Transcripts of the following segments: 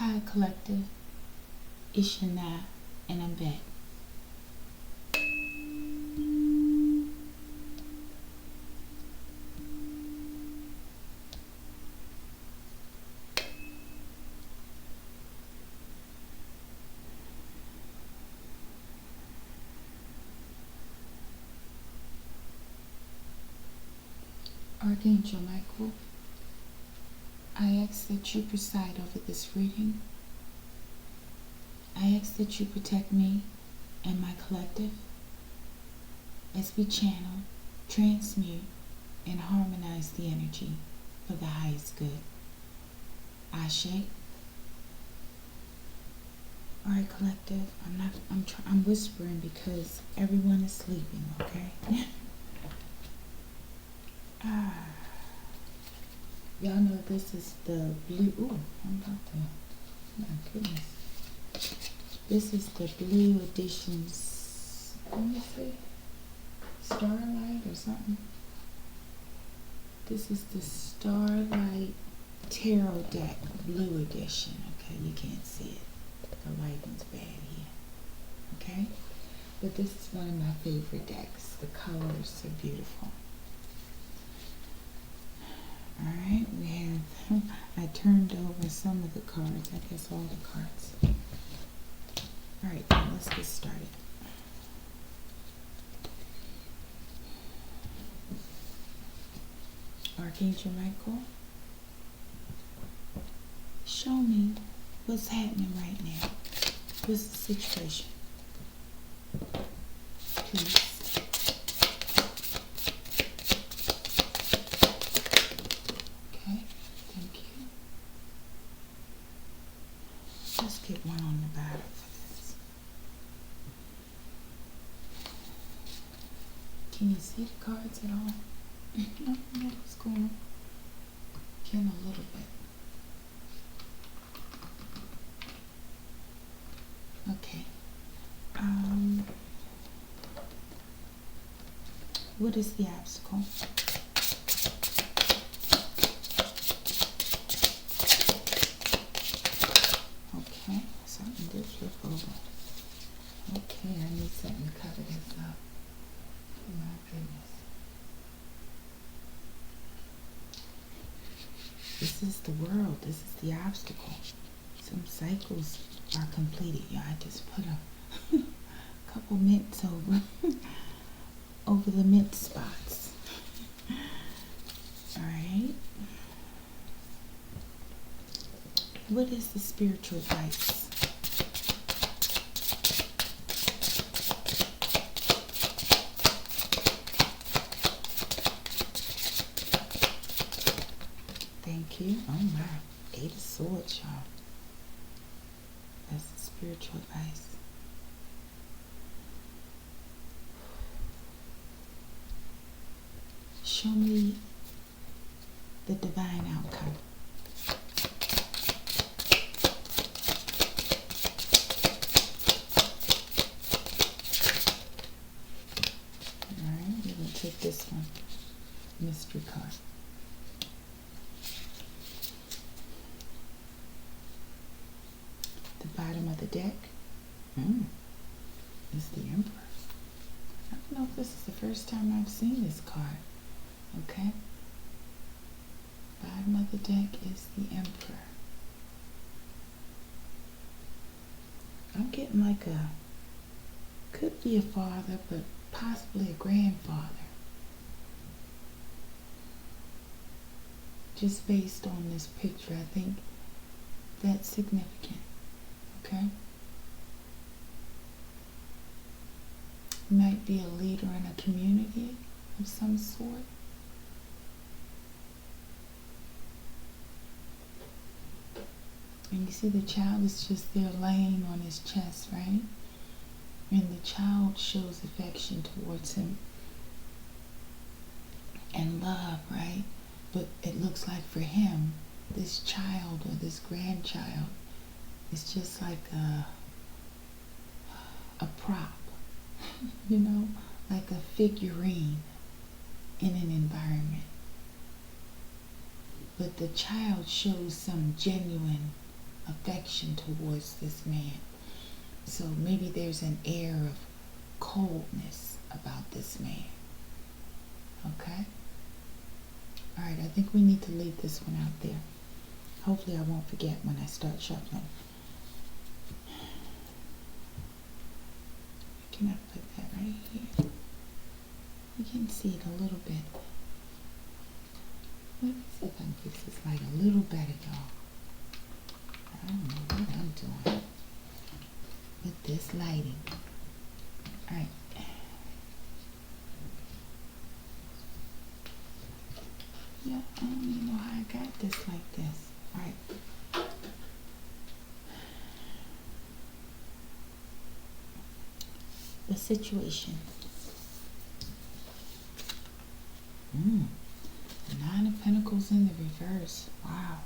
Hi Collective, it's Shana, and I'm back. Archangel Michael, I ask that you preside over this reading. I ask that you protect me and my collective as we channel, transmute, and harmonize the energy for the highest good. Ashe. Alright, collective, I'm whispering because everyone is sleeping, okay? Y'all know this is the blue. Ooh, I'm about to. My goodness. This is the Blue Editions. Let me see. Starlight or something. This is the Starlight Tarot Deck Blue Edition. Okay, you can't see it. The lighting's bad here. Okay? But this is one of my favorite decks. The colors are beautiful. Alright, we have, I turned over some of the cards, I guess all the cards. Alright, let's get started. Archangel Michael, show me what's happening right now. What's the situation? Please. Let's get one on the bottom for this. Can you see the cards at all? I don't know what's going on. Can a little bit. Okay. What is the obstacle? Okay, something did flip over. Okay, I need something to cover this up. Oh my goodness. This is the world. This is the obstacle. Some cycles are completed. Yeah, I just put a couple mints over the mint spots. Alright. What is the spiritual advice? Thank you. Oh my. 8 of Swords, y'all. That's the spiritual advice. Show me the divine outcome. Alright, we're going to take this one. Mystery card. The bottom of the deck is the Emperor. I don't know if this is the first time I've seen this card. Okay. Bottom of the deck is the Emperor. I'm getting like could be a father, but possibly a grandfather. Just based on this picture, I think that's significant. Okay? Might be a leader in a community of some sort. And you see the child is just there laying on his chest, right? And the child shows affection towards him and love, right? But it looks like for him, this child or this grandchild is just like a prop, you know, like a figurine in an environment. But the child shows some genuine affection towards this man. So maybe there's an air of coldness about this man. Okay? Alright, I think we need to leave this one out there. Hopefully I won't forget when I start shuffling. Can I put that right here? You can see it a little bit. Let me see if I can fix this light a little better, y'all. I don't know what I'm doing with this lighting. Alright. Yeah, I don't even know how I got this like this. Alright. The situation. The Nine of Pentacles in the reverse. Wow.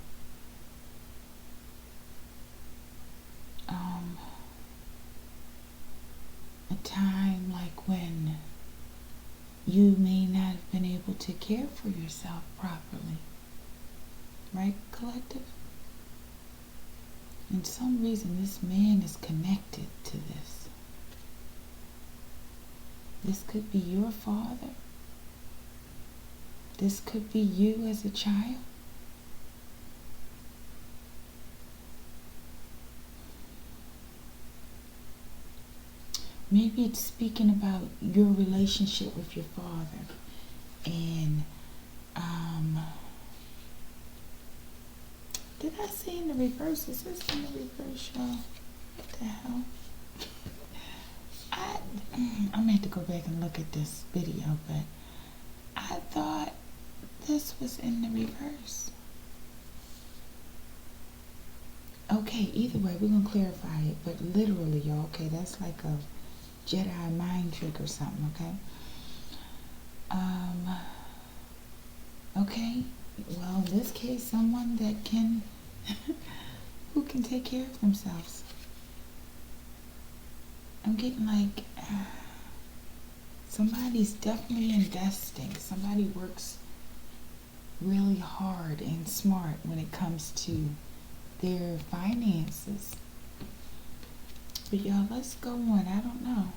A time like when you may not have been able to care for yourself properly. Right, collective? And some reason this man is connected to this. This could be your father. This could be you as a child. Maybe it's speaking about your relationship with your father. And, did I say in the reverse? Is this in the reverse, y'all? What the hell? I'm gonna have to go back and look at this video, but I thought this was in the reverse. Okay, either way, we're gonna clarify it, but literally, y'all, okay, that's like a Jedi mind trick or something, okay? Okay, well, in this case, someone that can, who can take care of themselves. I'm getting like, somebody's definitely investing. Somebody works really hard and smart when it comes to their finances. But y'all, let's go on. I don't know.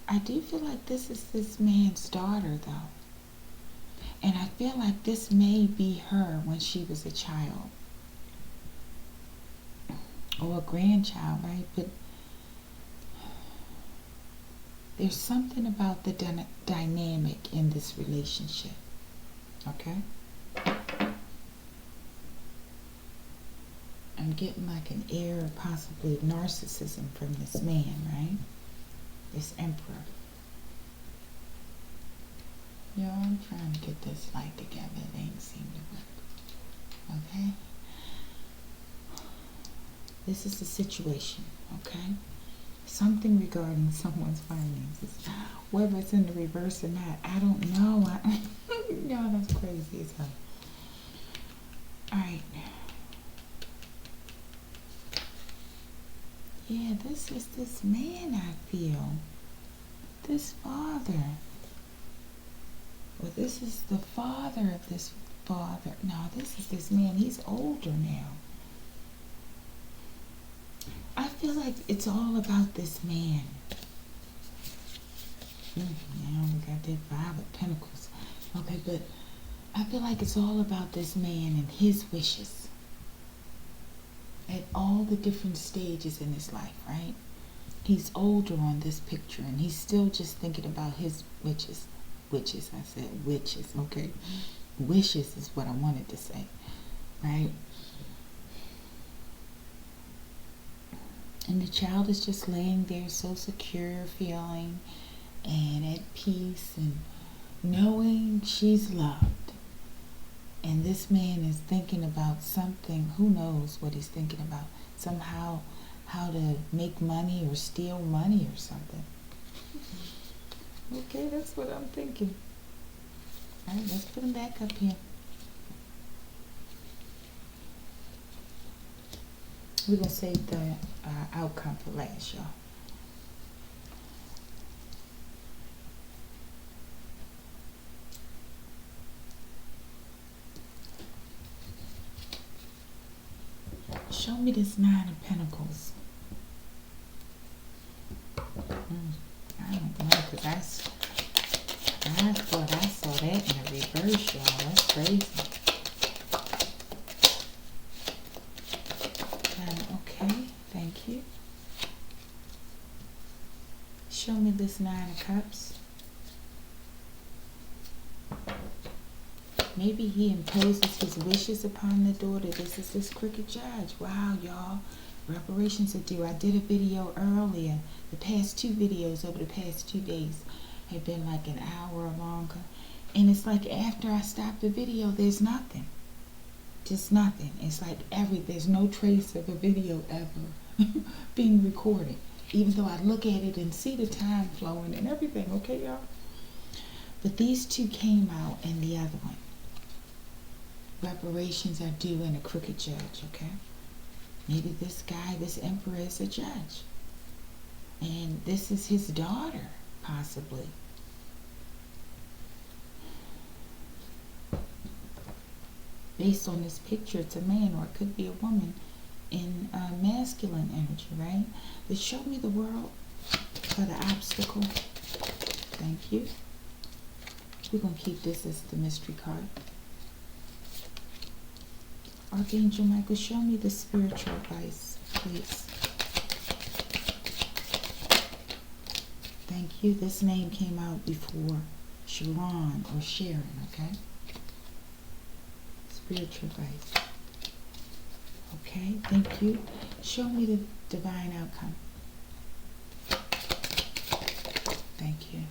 I do feel like this is this man's daughter, though. And I feel like this may be her when she was a child. Or a grandchild, right? But there's something about the dynamic in this relationship. Okay? I'm getting like an air of possibly narcissism from this man, right? This emperor. Yo, I'm trying to get this light together. It ain't seem to work. Okay? This is the situation, okay? Something regarding someone's finances. Whether it's in the reverse or not, I don't know. No, that's crazy as hell. Alright. Yeah, this is this man, I feel. This father. Well, this is the father of this father. No, this is this man. He's older now. I feel like it's all about this man. Now we got that Five of Pentacles. Okay, but I feel like it's all about this man and his wishes. At all the different stages in his life, right? He's older on this picture and he's still just thinking about his wishes. Witches, I said witches, okay? Wishes is what I wanted to say, right? And the child is just laying there so secure, feeling and at peace and knowing she's loved. And this man is thinking about something, who knows what he's thinking about. Somehow how to make money or steal money or something. Okay, that's what I'm thinking. Alright, let's put him back up here. We're going to save the outcome for last, y'all. Show me this Nine of Pentacles. I don't know, because I thought I saw that in a reverse, y'all. That's crazy. Okay, thank you. Show me this Nine of Cups. Maybe he imposes his wishes upon the daughter. This is this crooked judge. Wow, y'all. Reparations are due. I did a video earlier. The past 2 videos over the past 2 days have been like an hour or longer. And it's like after I stop the video, there's nothing. Just nothing. It's like there's no trace of a video ever being recorded. Even though I look at it and see the time flowing and everything. Okay, y'all? But these 2 came out and the other one. Reparations are due in a crooked judge, okay? Maybe this guy, this emperor, is a judge. And this is his daughter, possibly. Based on this picture, it's a man or it could be a woman in masculine energy, right? But show me the world for the obstacle. Thank you. We're going to keep this as the mystery card. Archangel Michael, show me the spiritual advice, please. Thank you. This name came out before Sharon or Sharon, okay? Spiritual advice. Okay, thank you. Show me the divine outcome. Thank you.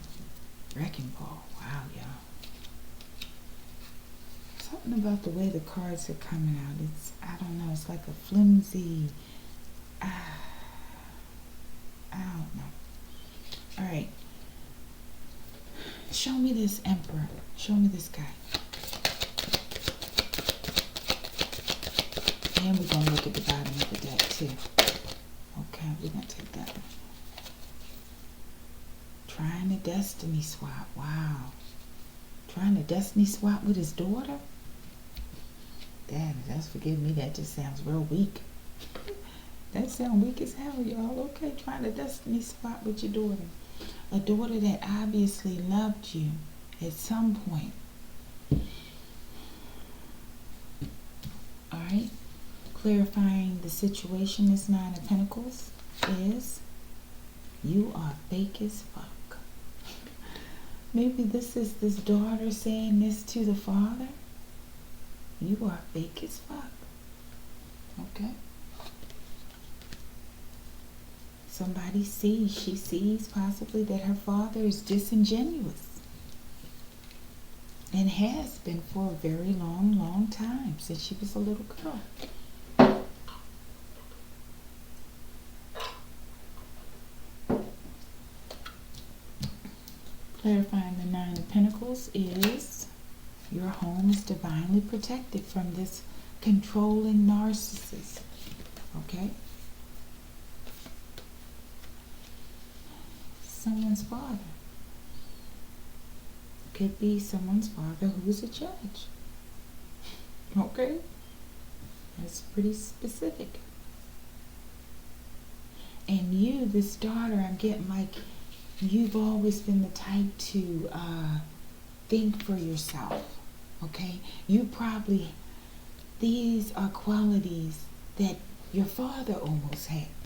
Wrecking Ball. Wow, y'all. Something about the way the cards are coming out. I don't know, it's like a flimsy, I don't know. Alright. Show me this emperor. Show me this guy. And we're going to look at the bottom of the deck too. Okay, we're going to take that one. Trying to destiny swap. Wow. Trying to destiny swap with his daughter? Damn, just forgive me, that just sounds real weak. That sounds weak as hell, y'all. Okay, trying to destiny swap with your daughter. A daughter that obviously loved you at some point. Alright. Clarifying the situation, this Nine of Pentacles is you are fake as fuck. Maybe this is this daughter saying this to the father. You are fake as fuck. Okay? Somebody she sees possibly that her father is disingenuous. And has been for a very long, long time, since she was a little girl. Clarifying the Nine of Pentacles is your home is divinely protected from this controlling narcissist. Okay? Someone's father. Could be someone's father who's a judge. Okay? That's pretty specific. And you, this daughter, I'm getting like you've always been the type to think for yourself. Okay? You probably, these are qualities that your father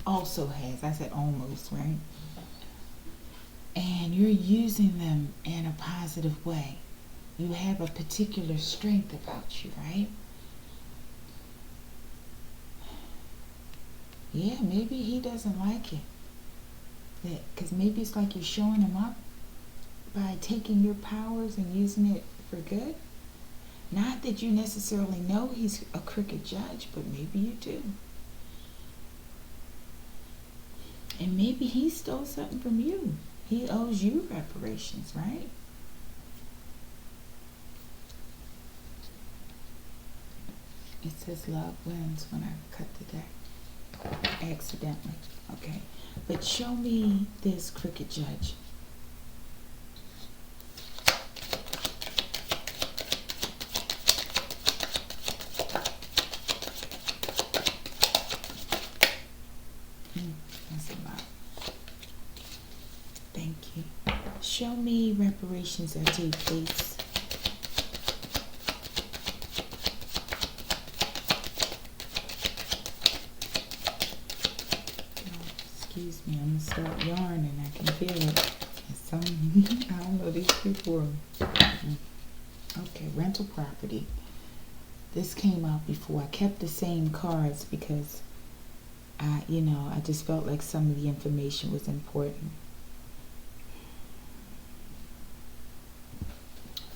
also has. I said almost, right? And you're using them in a positive way. You have a particular strength about you, right? Yeah, maybe he doesn't like it. Because maybe it's like you're showing him up by taking your powers and using it for good. Not that you necessarily know he's a crooked judge, but maybe you do. And maybe he stole something from you. He owes you reparations, right? It says love wins when I cut the deck. Accidentally. Okay. But show me this crooked judge. Show me reparations are due, please. Oh, excuse me, I'm gonna start yarning. I can feel it. Some, I don't know, these people are. Okay, rental property. This came out before. I kept the same cards because I just felt like some of the information was important.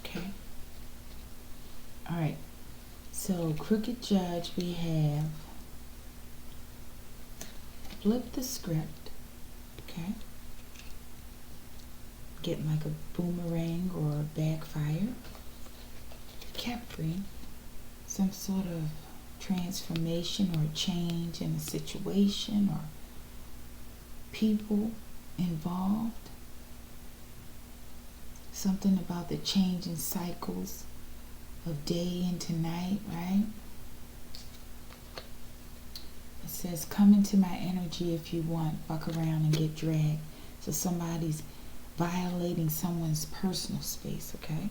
Okay. All right. So, crooked judge, we have flip the script. Okay. Getting like a boomerang or a backfire. Capri, some sort of transformation or change in a situation or people involved. Something about the changing cycles of day into night, right? It says, come into my energy if you want, fuck around and get dragged. So somebody's violating someone's personal space, okay?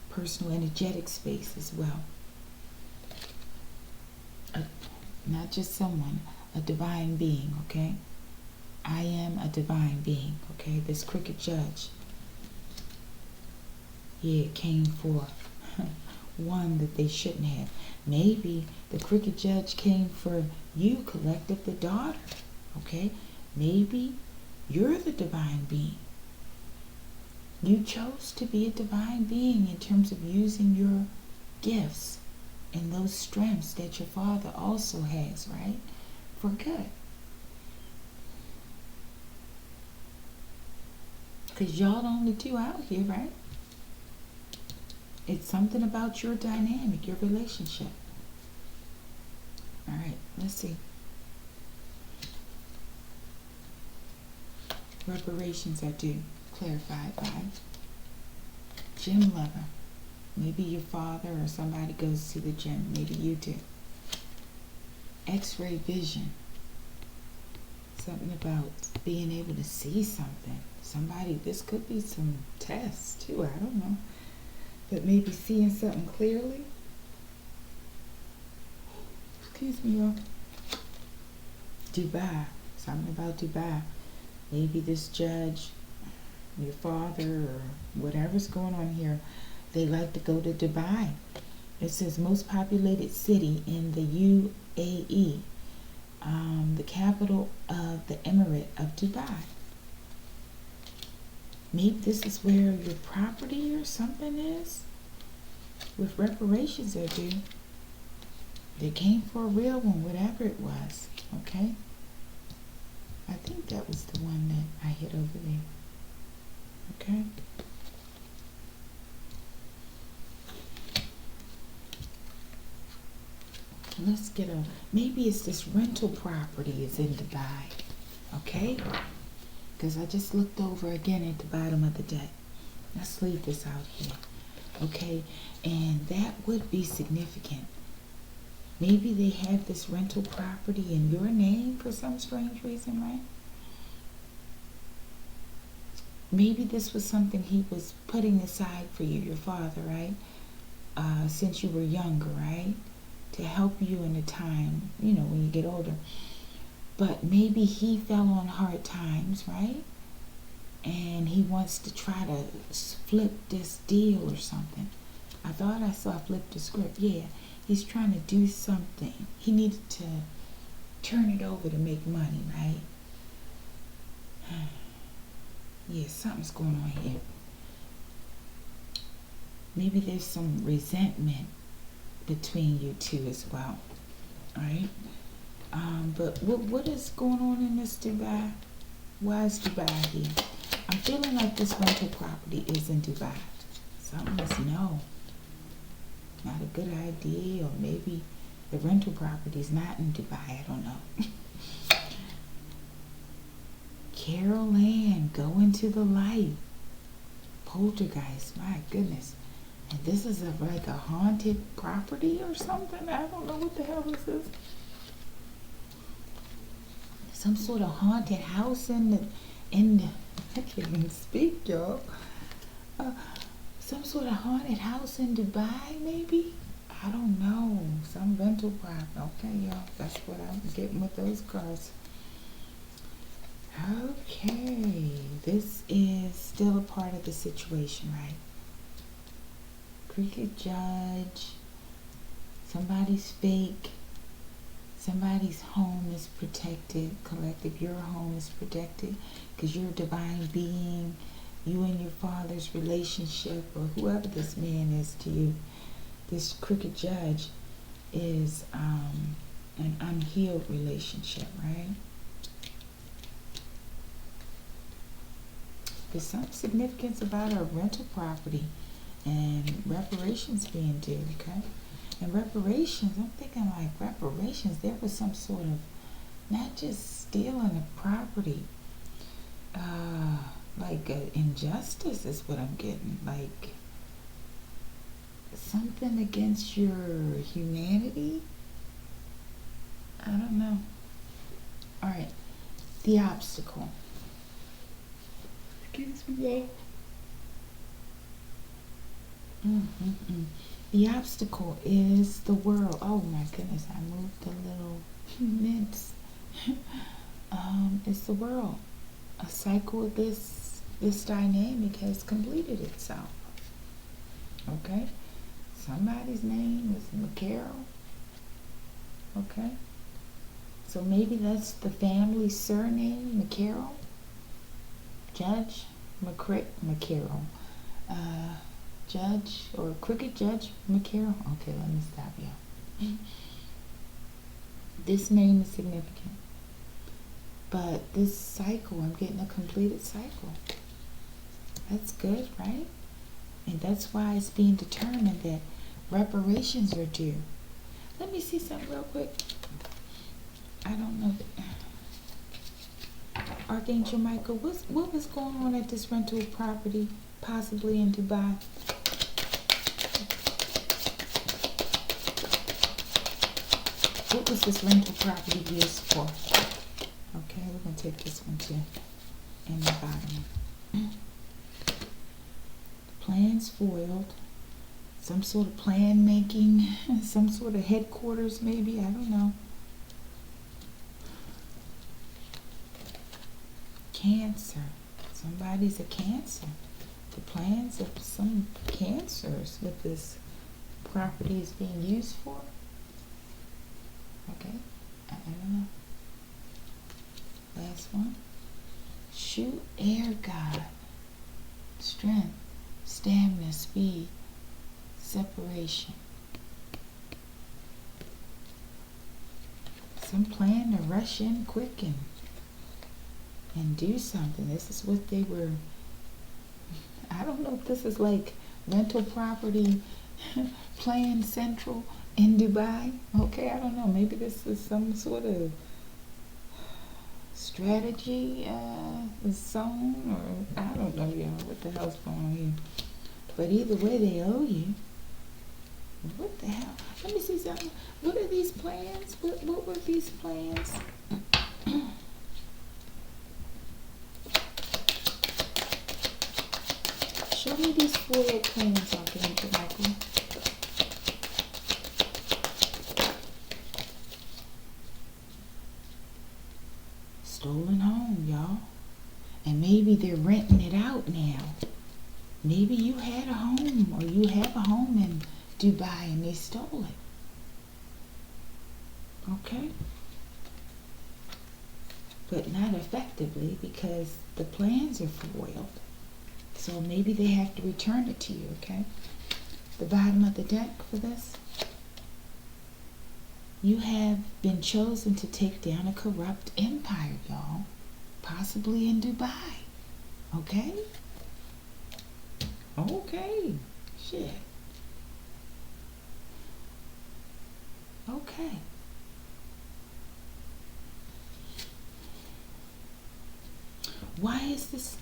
Personal energetic space as well. Not just someone, a divine being, okay? I am a divine being, okay? This crooked judge. Yeah, it came for one that they shouldn't have. Maybe the crooked judge came for you, collective, the daughter, okay? Maybe you're the divine being. You chose to be a divine being in terms of using your gifts and those strengths that your father also has, right? For good. Because y'all the only two out here, right? It's something about your dynamic, your relationship. All right, let's see. Reparations are due. Clarified by gym lover. Maybe your father or somebody goes to the gym. Maybe you do. X-ray vision. Something about being able to see something. Somebody, this could be some tests too, I don't know. But maybe seeing something clearly. Excuse me, y'all. Dubai. Something about Dubai. Maybe this judge, your father, or whatever's going on here, they like to go to Dubai. It says most populated city in the UAE, the capital of the Emirate of Dubai. Maybe this is where your property or something is. With reparations are due. They came for a real one, whatever it was. Okay? I think that was the one that I hit over there. Okay? Let's get a, maybe it's this rental property is in Dubai. Okay? Because I just looked over again at the bottom of the deck. Let's leave this out here. Okay? And that would be significant. Maybe they have this rental property in your name for some strange reason, right? Maybe this was something he was putting aside for you, your father, right? Since you were younger, right? To help you in a time, when you get older. But maybe he fell on hard times, right? And he wants to try to flip this deal or something. I thought I saw flip the script. Yeah, he's trying to do something. He needed to turn it over to make money, right? Yeah, something's going on here. Maybe there's some resentment between you two as well. All right? But what is going on in this Dubai? Why is Dubai here? I'm feeling like this rental property is in Dubai. Something is no. Not a good idea, or maybe the rental property is not in Dubai. I don't know. Carol Ann, go into the light. Poltergeist, my goodness. And this is like a haunted property or something. I don't know what the hell this is. Some sort of haunted house in I can't even speak, y'all. Uh, some sort of haunted house in Dubai, maybe? I don't know. Some rental property. Okay, y'all. That's what I'm getting with those cars. Okay. This is still a part of the situation, right? Cricket judge. Somebody's fake. Somebody's home is protected. Collective, your home is protected because you're a divine being. You and your father's relationship, or whoever this man is to you, this crooked judge is an unhealed relationship, right? There's some significance about a rental property and reparations being due, okay? And reparations, I'm thinking like reparations, there was some sort of, not just stealing a property, like injustice is what I'm getting, like something against your humanity. I don't know. All right, the obstacle. Excuse me. The obstacle is the world. Oh my goodness, I moved the little mints. It's the world. A cycle of this dynamic has completed itself. Okay? Somebody's name is McCarroll. Okay? So maybe that's the family surname, McCarroll. Judge McCarroll. Judge or Crooked Judge McCarroll. Okay, let me stop you. This name is significant. But this cycle, I'm getting a completed cycle. That's good, right? And that's why it's being determined that reparations are due. Let me see something real quick. I don't know. Archangel Michael, what was going on at this rental property, possibly in Dubai? What was this rental property used for? Okay, we're going to take this one too. And the bottom. Plans foiled. Some sort of plan making. Some sort of headquarters maybe. I don't know. Cancer. Somebody's a cancer. The plans of some cancers with this property is being used for. Okay. I don't know. Last one. Shoot air god. Strength, stamina, speed, separation. Some plan to rush in quick and do something. This is what they were. I don't know if this is like rental property plan central in Dubai. Okay, I don't know. Maybe this is some sort of strategy zone, or I don't know, y'all, what the hell's going on here. But either way, they owe you. What the hell? Let me see something. What are these plans? What were these plans? Show me these foil plans, Archangel Michael. Stolen home, y'all. And maybe they're renting it out now. Maybe you had a home, or you have a home in Dubai and they stole it. Okay? But not effectively because the plans are foiled. So maybe they have to return it to you, okay? The bottom of the deck for this. You have been chosen to take down a corrupt empire, y'all. Possibly in Dubai. Okay? Okay. Shit. Okay. Why is this?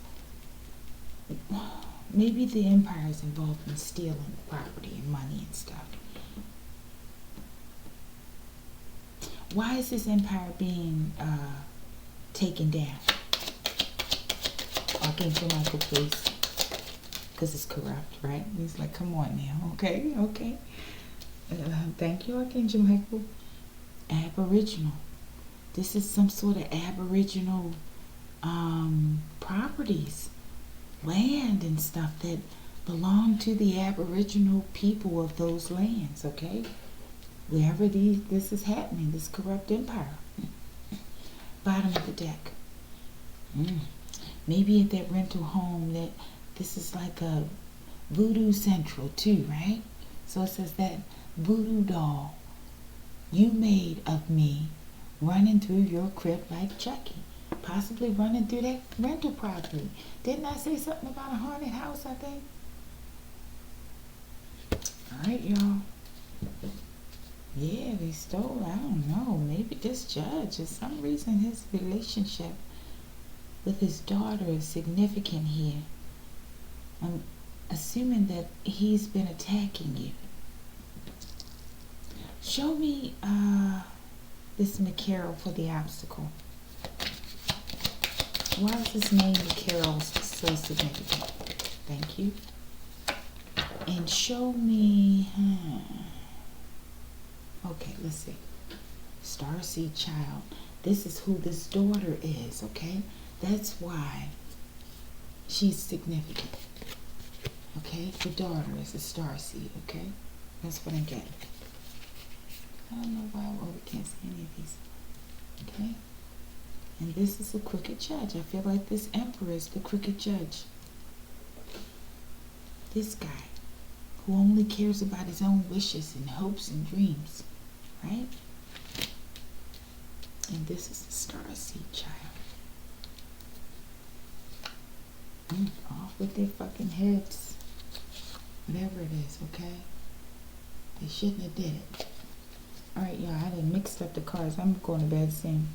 Maybe the empire is involved in stealing property and money and stuff. Why is this empire being taken down? Archangel Michael, please. Because it's corrupt, right? He's like, come on now. Okay, okay. Thank you, Archangel Michael. Aboriginal. This is some sort of aboriginal properties, land and stuff that belong to the aboriginal people of those lands, okay? Wherever this is happening, this corrupt empire. Bottom of the deck. Maybe at that rental home, that this is like a voodoo central too, right? So it says that voodoo doll you made of me running through your crib like Chucky, possibly running through that rental property. Didn't I say something about a haunted house, I think? All right, y'all. Yeah, they stole, I don't know, maybe this judge, for some reason his relationship with his daughter is significant here. I'm assuming that he's been attacking you. Show me this McCarroll for the obstacle. Why is this name McCarroll so significant? Thank you. And show me, okay, let's see. Starseed child. This is who this daughter is, okay? That's why she's significant. Okay? The daughter is a starseed, okay? That's what I'm getting. I don't know why we can't see any of these. Okay? And this is a crooked judge. I feel like this emperor is the crooked judge. This guy who only cares about his own wishes and hopes and dreams. Right? And this is the starseed child. Off with their fucking heads. Whatever it is, okay? They shouldn't have did it. Alright, y'all, I done mixed up the cards. I'm going to bed soon.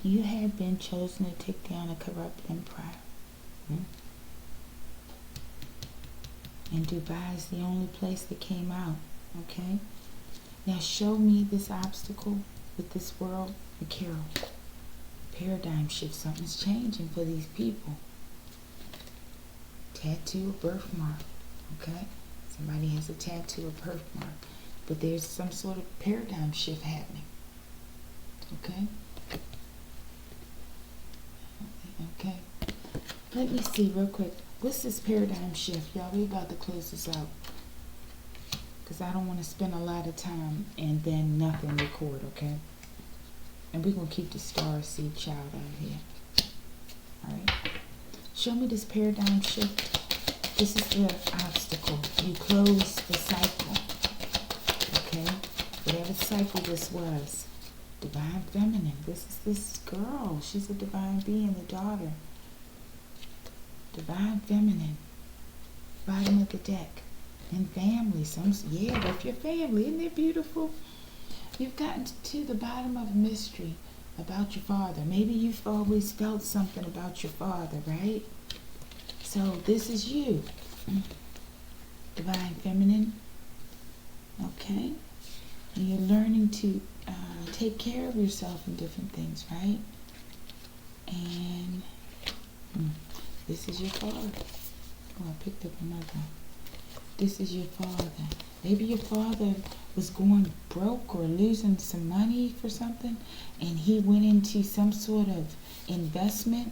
You have been chosen to take down a corrupt empire. And Dubai is the only place that came out. Okay? Now show me this obstacle with this world. Carol. Paradigm shift. Something's changing for these people. Tattoo, birthmark. Okay? Somebody has a tattoo, a birthmark. But there's some sort of paradigm shift happening. Okay? Okay. Let me see real quick. What's this paradigm shift? Y'all, we about to close this out. Because I don't want to spend a lot of time and then nothing record, okay? And we're going to keep the starseed child out here. Alright? Show me this paradigm shift. This is the obstacle. You close the cycle. Okay? Whatever cycle this was. Divine feminine. This is this girl. She's a divine being, the daughter. Divine feminine. Bottom of the deck. And family. Yeah, with your family. Isn't it beautiful? You've gotten to the bottom of a mystery about your father. Maybe you've always felt something about your father, right? So this is you. Divine feminine. Okay? And you're learning to take care of yourself in different things, right? And this is your father. Oh, I picked up another one. This is your father. Maybe your father was going broke or losing some money for something, and he went into some sort of investment,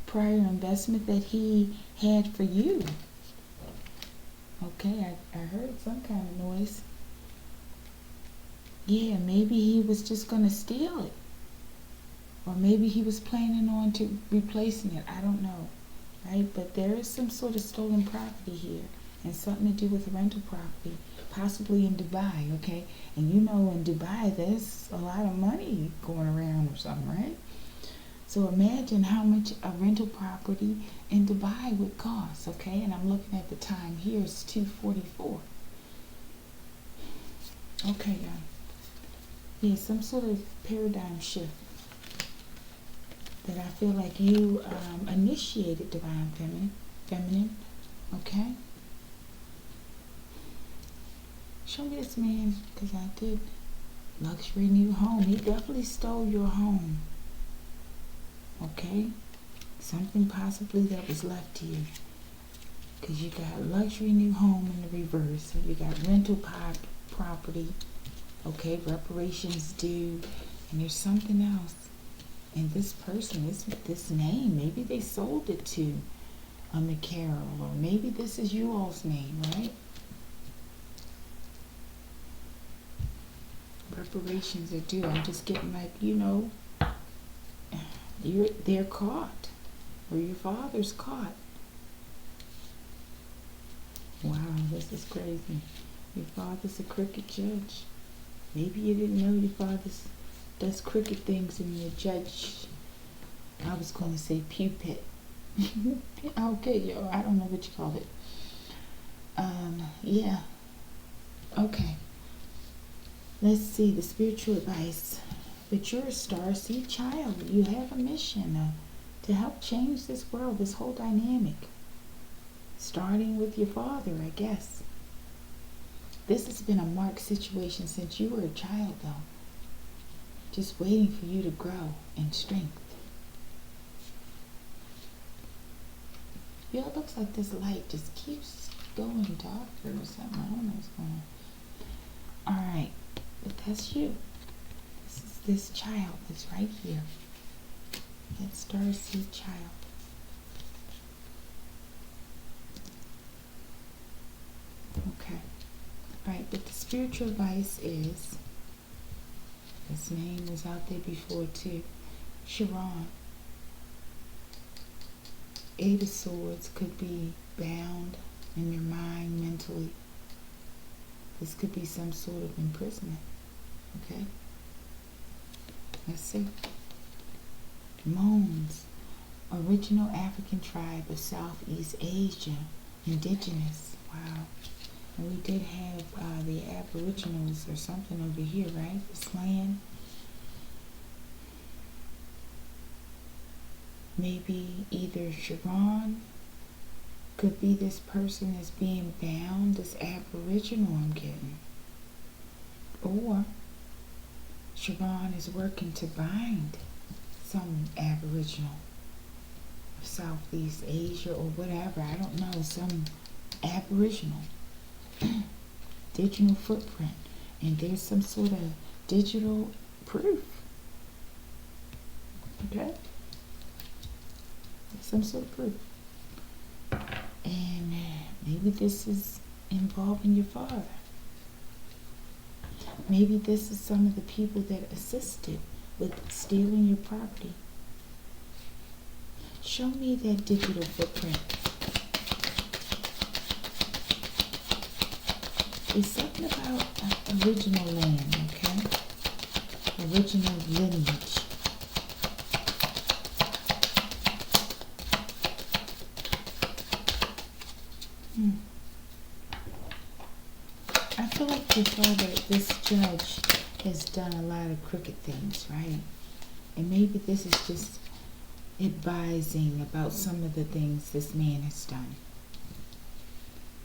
prior investment that he had for you. Okay, I heard some kind of noise. Yeah, maybe he was just going to steal it. Or maybe he was planning on to replacing it. I don't know. Right? But there is some sort of stolen property here. And something to do with rental property. Possibly in Dubai, okay? And you know in Dubai there's a lot of money going around or something, right? So imagine how much a rental property in Dubai would cost, okay? And I'm looking at the time here. It's 2:44. Okay, y'all. Yeah, some sort of paradigm shift that I feel like you initiated, divine feminine, okay? Show me this man, because I did luxury new home. He definitely stole your home. okay? Something possibly that was left to you. Because you got luxury new home in the reverse. So you got rental property, okay? Reparations due. And there's something else. And this person, this name, maybe they sold it to a McCarroll, or maybe this is you all's name, right? Reparations are due. I'm just getting like, they're caught, or your father's caught. Wow, this is crazy. Your father's a crooked judge. Maybe you didn't know your father does crooked things in your judge. I was going to say pupil. Okay, yo, I don't know what you call it. Yeah. Okay. Let's see the spiritual advice. But you're a starseed child. You have a mission to help change this world, this whole dynamic. Starting with your father, I guess. This has been a marked situation since you were a child, though. Just waiting for you to grow in strength. Yeah, it looks like this light just keeps going darker or something. I don't know what's going on. Alright, but that's you. This is this child that's right here. That starseed child. Okay. Alright, but the spiritual advice is, this name was out there before too, Sharon. Eight of Swords could be bound in your mind mentally. This could be some sort of imprisonment. Okay? Let's see. Moans. Original African tribe of Southeast Asia. Indigenous. Wow. And we did have the Aboriginals or something over here, right? This land. Maybe either Sharon could be this person that's being bound, this Aboriginal I'm getting. Or Sharon is working to bind some Aboriginal of Southeast Asia or whatever. I don't know. Some Aboriginal. Digital footprint. And there's some sort of digital proof. Okay? Some sort of proof. And maybe this is involving your father. Maybe this is some of the people that assisted with stealing your property. Show me that digital footprint. It's something about original land, okay? Original lineage. I feel like your father, this judge, has done a lot of crooked things, right? And maybe this is just advising about some of the things this man has done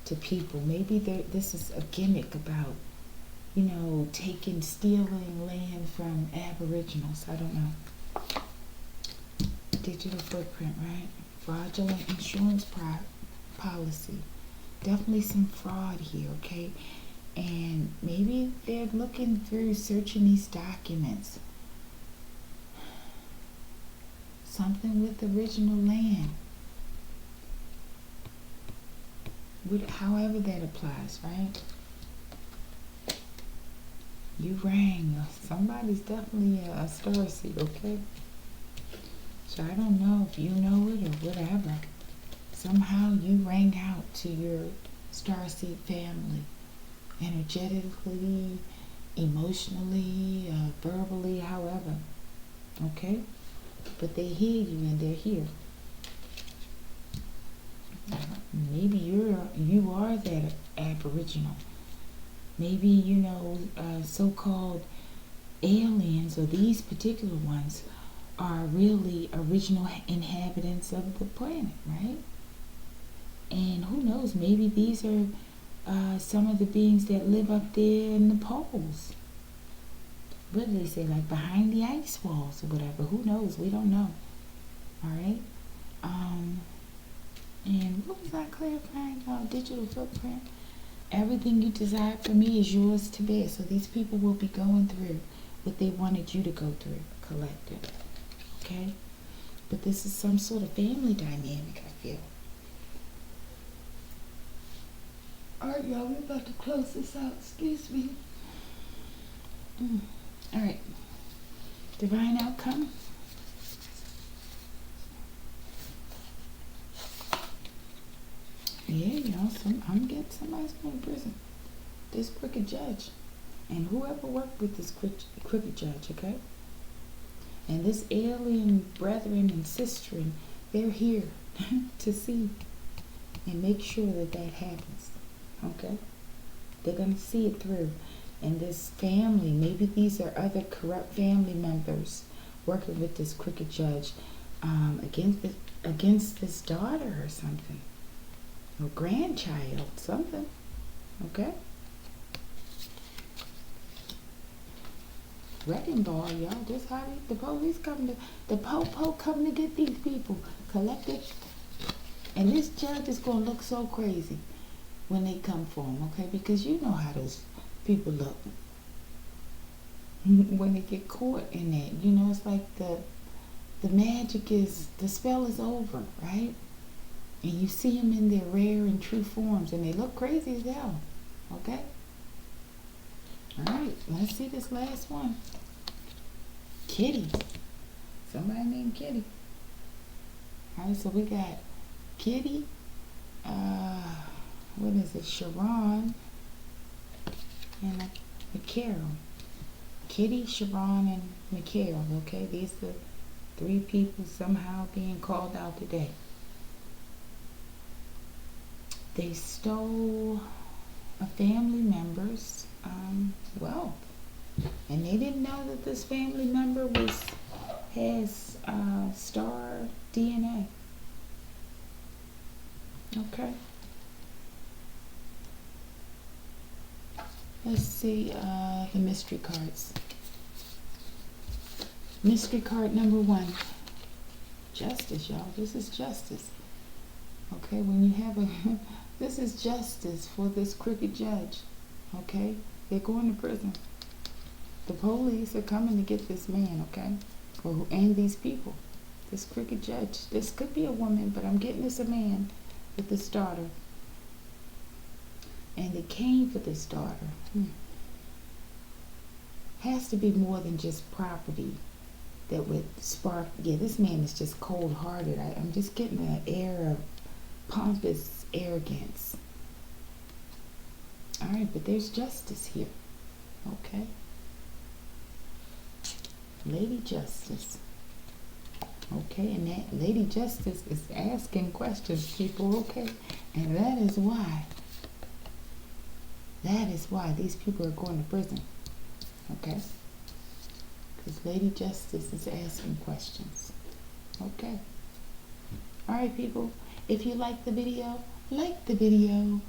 to people. Maybe this is a gimmick about, stealing land from Aboriginals. I don't know. Digital footprint, right? Fraudulent insurance policy. Definitely some fraud here, okay? And maybe they're looking through, searching these documents. Something with original land. However that applies, right? You rang. Somebody's definitely a starseed, okay? So I don't know if you know it or whatever. Somehow you rang out to your starseed family. Energetically, emotionally, verbally, however. Okay? But they hear you and they're here. Maybe you are that Aboriginal. Maybe, so-called aliens, or these particular ones, are really original inhabitants of the planet, right? And who knows, maybe these are some of the beings that live up there in the poles. What do they say, like behind the ice walls or whatever? Who knows? We don't know. All right. And what was I clarifying? Digital footprint. Everything you desire for me is yours to bear. So these people will be going through what they wanted you to go through, collective. Okay? But this is some sort of family dynamic, I feel. Alright, y'all, we're about to close this out. Excuse me. Alright. Divine outcome. Yeah, y'all, I'm getting somebody's going to prison. This crooked judge. And whoever worked with this crooked judge, okay? And this alien brethren and sisterin, they're here to see and make sure that that happens, okay? They're going to see it through. And this family, maybe these are other corrupt family members working with this crooked judge against this daughter or something. Or grandchild, something, okay? Wrecking ball, y'all. Just how the police come to, the po-po come to get these people collected. And this judge is going to look so crazy when they come for him, okay? Because you know how those people look when they get caught in that. You know, it's like the magic is, the spell is over, right? And you see them in their rare and true forms, and they look crazy as hell, okay? All right, let's see this last one. Kitty. Somebody named Kitty. All right, so we got Kitty, what is it, Sharon, and Mikhail. Kitty, Sharon, and Mikhail, okay? These are three people somehow being called out today. They stole a family member's wealth, and they didn't know that this family member has star DNA. Okay. Let's see the mystery cards. Mystery card number 1. Justice, y'all. This is justice. Okay, when you have a this is justice for this crooked judge. Okay? They're going to prison. The police are coming to get this man, okay? And these people. This crooked judge. This could be a woman, but I'm getting this a man with this daughter. And they came for this daughter. Has to be more than just property that would spark. Yeah, this man is just cold-hearted. I'm just getting an air of pompous arrogance. All right, but there's justice here. Okay. Lady Justice. Okay, and that Lady Justice is asking questions, people, okay? And that is why these people are going to prison. Okay? Because Lady Justice is asking questions. Okay. Alright, people. If you like the video, like the video.